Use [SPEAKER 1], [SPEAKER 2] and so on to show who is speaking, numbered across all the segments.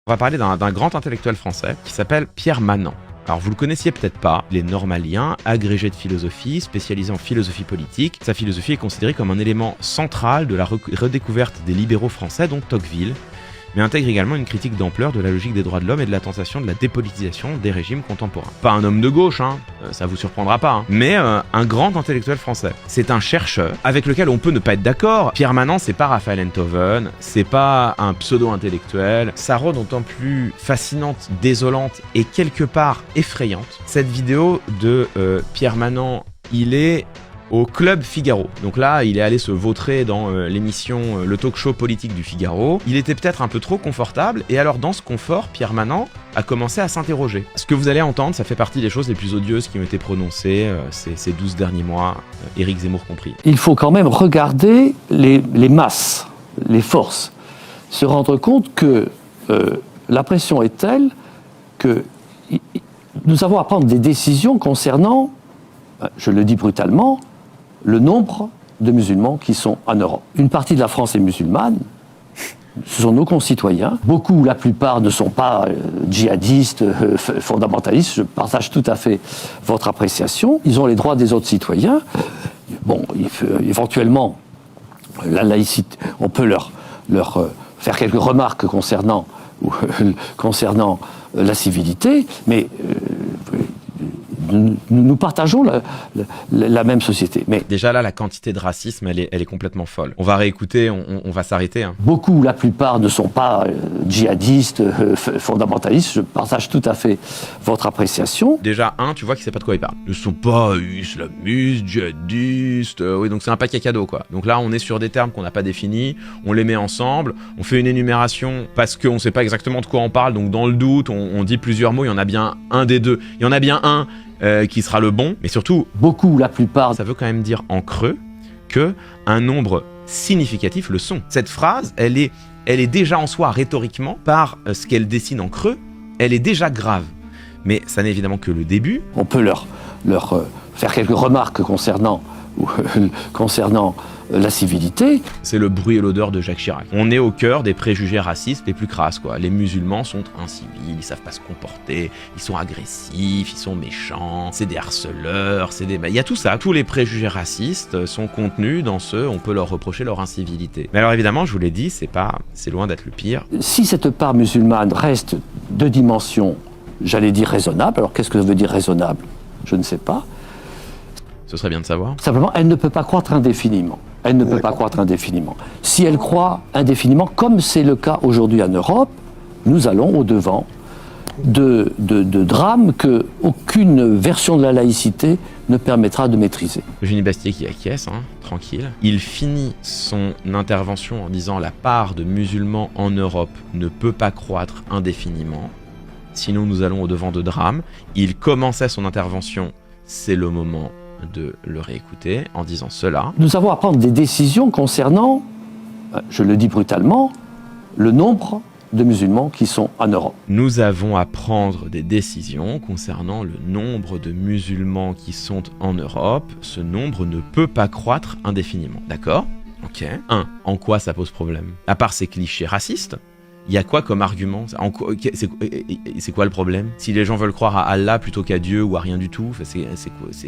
[SPEAKER 1] On va parler d'un grand intellectuel français qui s'appelle Pierre Manent. Alors vous le connaissiez peut-être pas, il est normalien, agrégé de philosophie, spécialisé en philosophie politique. Sa philosophie est considérée comme un élément central de la redécouverte des libéraux français, dont Tocqueville, mais intègre également une critique d'ampleur de la logique des droits de l'homme et de la tentation de la dépolitisation des régimes contemporains. Pas un homme de gauche, ça vous surprendra pas, mais un grand intellectuel français. C'est un chercheur avec lequel on peut ne pas être d'accord. Pierre Manent, c'est pas Raphaël Enthoven, c'est pas un pseudo-intellectuel. Ça rend d'autant plus fascinante, désolante et quelque part effrayante. Cette vidéo de Pierre Manent, il est au Club Figaro. Donc là, il est allé se vautrer dans l'émission, le talk-show politique du Figaro. Il était peut-être un peu trop confortable, et alors dans ce confort, Pierre Manent a commencé à s'interroger. Ce que vous allez entendre, ça fait partie des choses les plus odieuses qui ont été prononcées ces 12 derniers mois, Éric Zemmour compris.
[SPEAKER 2] Il faut quand même regarder les masses, les forces, se rendre compte que la pression est telle que nous avons à prendre des décisions concernant, je le dis brutalement, le nombre de musulmans qui sont en Europe. Une partie de la France est musulmane, ce sont nos concitoyens. Beaucoup, la plupart, ne sont pas djihadistes, fondamentalistes. Je partage tout à fait votre appréciation. Ils ont les droits des autres citoyens. Bon, éventuellement, la laïcité, on peut leur faire quelques remarques concernant la civilité, mais nous partageons la même société. Mais
[SPEAKER 1] déjà là, la quantité de racisme, elle est complètement folle. On va réécouter, on va s'arrêter.
[SPEAKER 2] Beaucoup, la plupart, ne sont pas djihadistes, fondamentalistes. Je partage tout à fait votre appréciation.
[SPEAKER 1] Déjà, tu vois qu'il sait pas de quoi il parle. Ils ne sont pas islamistes, djihadistes. Oui, donc c'est un paquet cadeau, quoi. Donc là, on est sur des termes qu'on n'a pas définis. On les met ensemble. On fait une énumération parce qu'on ne sait pas exactement de quoi on parle. Donc dans le doute, on dit plusieurs mots. Il y en a bien un des deux. Il y en a bien un qui sera le bon, mais surtout,
[SPEAKER 2] beaucoup, la plupart,
[SPEAKER 1] ça veut quand même dire en creux que un nombre significatif le sont. Cette phrase, elle est déjà en soi rhétoriquement, par ce qu'elle dessine en creux, elle est déjà grave. Mais ça n'est évidemment que le début.
[SPEAKER 2] On peut leur faire quelques remarques concernant la civilité.
[SPEAKER 1] C'est le bruit et l'odeur de Jacques Chirac. On est au cœur des préjugés racistes les plus crasses, quoi. Les musulmans sont incivils, ils savent pas se comporter, ils sont agressifs, ils sont méchants, c'est des harceleurs, il y a tout ça. Tous les préjugés racistes sont contenus dans on peut leur reprocher leur incivilité. Mais alors évidemment, je vous l'ai dit, c'est loin d'être le pire.
[SPEAKER 2] Si cette part musulmane reste de dimension, j'allais dire raisonnable, alors qu'est-ce que ça veut dire raisonnable? Je ne sais pas.
[SPEAKER 1] Ce serait bien de savoir.
[SPEAKER 2] Simplement, elle ne peut pas croître indéfiniment. Elle ne peut pas croître indéfiniment. Si elle croît indéfiniment, comme c'est le cas aujourd'hui en Europe, nous allons au-devant de drames qu'aucune version de la laïcité ne permettra de maîtriser.
[SPEAKER 1] Eugénie Bastier qui acquiesce, tranquille. Il finit son intervention en disant « La part de musulmans en Europe ne peut pas croître indéfiniment, sinon nous allons au-devant de drames ». Il commençait son intervention, c'est le moment de le réécouter en disant cela.
[SPEAKER 2] Nous avons à prendre des décisions concernant, je le dis brutalement, le nombre de musulmans qui sont en Europe.
[SPEAKER 1] Nous avons à prendre des décisions concernant le nombre de musulmans qui sont en Europe. Ce nombre ne peut pas croître indéfiniment. D'accord ? Ok. En quoi ça pose problème ? À part ces clichés racistes, il y a quoi comme argument ? C'est quoi le problème ? Si les gens veulent croire à Allah plutôt qu'à Dieu ou à rien du tout,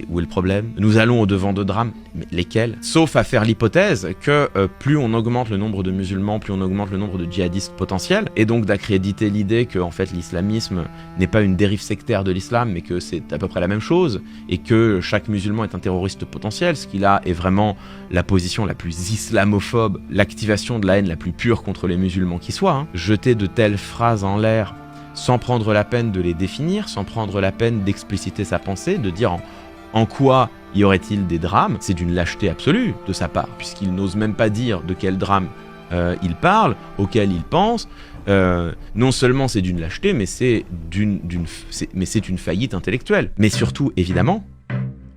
[SPEAKER 1] où est le problème ? Nous allons au-devant de drames, mais lesquels ? Sauf à faire l'hypothèse que plus on augmente le nombre de musulmans, plus on augmente le nombre de djihadistes potentiels, et donc d'accréditer l'idée que en fait l'islamisme n'est pas une dérive sectaire de l'islam, mais que c'est à peu près la même chose, et que chaque musulman est un terroriste potentiel, ce qui là est vraiment la position la plus islamophobe, l'activation de la haine la plus pure contre les musulmans qui soit. Jeter de telles phrases en l'air sans prendre la peine de les définir, sans prendre la peine d'expliciter sa pensée, de dire en quoi y aurait-il des drames, c'est d'une lâcheté absolue de sa part, puisqu'il n'ose même pas dire de quel drame il parle, auquel il pense. Non seulement c'est d'une lâcheté, mais c'est une faillite intellectuelle. Mais surtout, évidemment,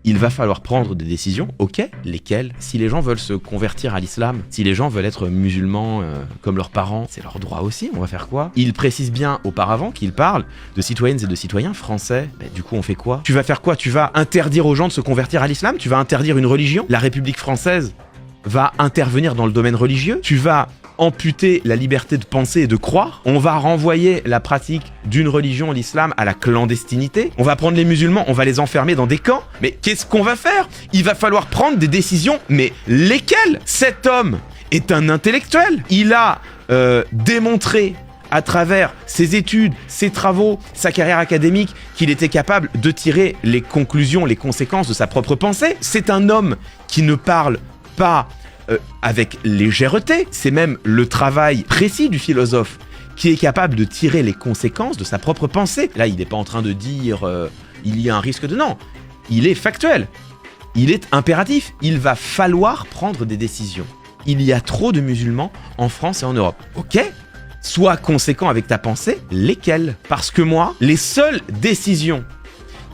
[SPEAKER 1] il va falloir prendre des décisions, ok, lesquelles ? Si les gens veulent se convertir à l'islam, si les gens veulent être musulmans comme leurs parents, c'est leur droit aussi, on va faire quoi ? Il précise bien auparavant qu'il parle de citoyennes et de citoyens français. Du coup, on fait quoi ? Tu vas faire quoi ? Tu vas interdire aux gens de se convertir à l'islam ? Tu vas interdire une religion ? La République française va intervenir dans le domaine religieux ? Tu vas amputer la liberté de penser et de croire. On va renvoyer la pratique d'une religion, l'islam, à la clandestinité. On va prendre les musulmans, on va les enfermer dans des camps. Mais qu'est-ce qu'on va faire? Il va falloir prendre des décisions, mais lesquelles? Cet homme est un intellectuel. Il a démontré à travers ses études, ses travaux, sa carrière académique, qu'il était capable de tirer les conclusions, les conséquences de sa propre pensée. C'est un homme qui ne parle pas avec légèreté. C'est même le travail précis du philosophe qui est capable de tirer les conséquences de sa propre pensée. Là, il n'est pas en train de dire il y a un risque de non. Il est factuel. Il est impératif. Il va falloir prendre des décisions. Il y a trop de musulmans en France et en Europe. Ok ? Sois conséquent avec ta pensée, lesquelles? Parce que moi, les seules décisions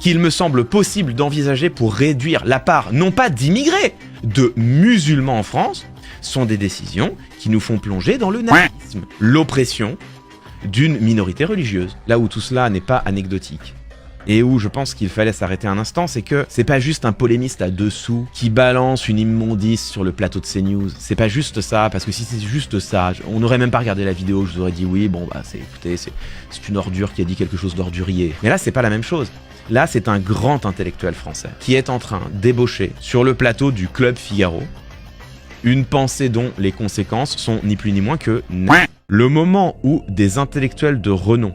[SPEAKER 1] qu'il me semble possible d'envisager pour réduire la part, non pas d'immigrés, de musulmans en France, sont des décisions qui nous font plonger dans le nazisme, l'oppression d'une minorité religieuse. Là où tout cela n'est pas anecdotique. Et où je pense qu'il fallait s'arrêter un instant, c'est que c'est pas juste un polémiste à dessous qui balance une immondice sur le plateau de CNews. C'est pas juste ça, parce que si c'est juste ça, on n'aurait même pas regardé la vidéo, je vous aurais dit oui, bon bah écoutez, c'est une ordure qui a dit quelque chose d'ordurier. Mais là, c'est pas la même chose. Là, c'est un grand intellectuel français qui est en train d'ébaucher sur le plateau du Club Figaro une pensée dont les conséquences sont ni plus ni moins que le moment où des intellectuels de renom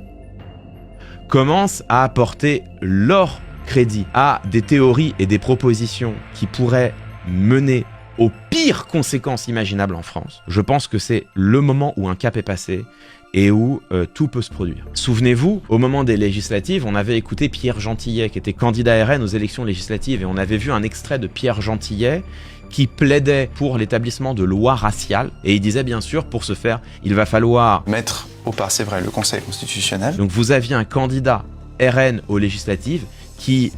[SPEAKER 1] commencent à apporter leur crédit à des théories et des propositions qui pourraient mener aux pires conséquences imaginables en France. Je pense que c'est le moment où un cap est passé et où tout peut se produire. Souvenez-vous, au moment des législatives, on avait écouté Pierre Gentillet, qui était candidat RN aux élections législatives, et on avait vu un extrait de Pierre Gentillet qui plaidait pour l'établissement de lois raciales, et il disait bien sûr, pour ce faire, il va falloir
[SPEAKER 3] mettre au pas, c'est vrai, le Conseil constitutionnel.
[SPEAKER 1] Donc vous aviez un candidat RN aux législatives qui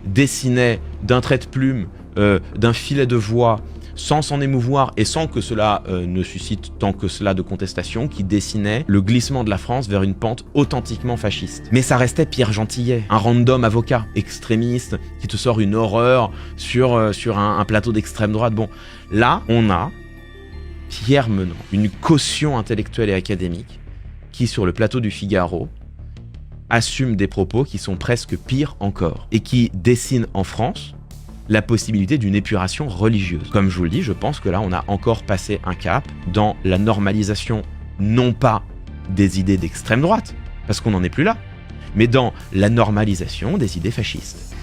[SPEAKER 1] dessinait d'un trait de plume, d'un filet de voix, sans s'en émouvoir et sans que cela ne suscite tant que cela de contestation, qui dessinait le glissement de la France vers une pente authentiquement fasciste. Mais ça restait Pierre Gentillet, un random avocat extrémiste qui te sort une horreur sur un plateau d'extrême droite. Bon, là, on a Pierre Menant, une caution intellectuelle et académique qui, sur le plateau du Figaro, assume des propos qui sont presque pires encore et qui dessinent en France la possibilité d'une épuration religieuse. Comme je vous le dis, je pense que là, on a encore passé un cap dans la normalisation, non pas des idées d'extrême droite, parce qu'on n'en est plus là, mais dans la normalisation des idées fascistes.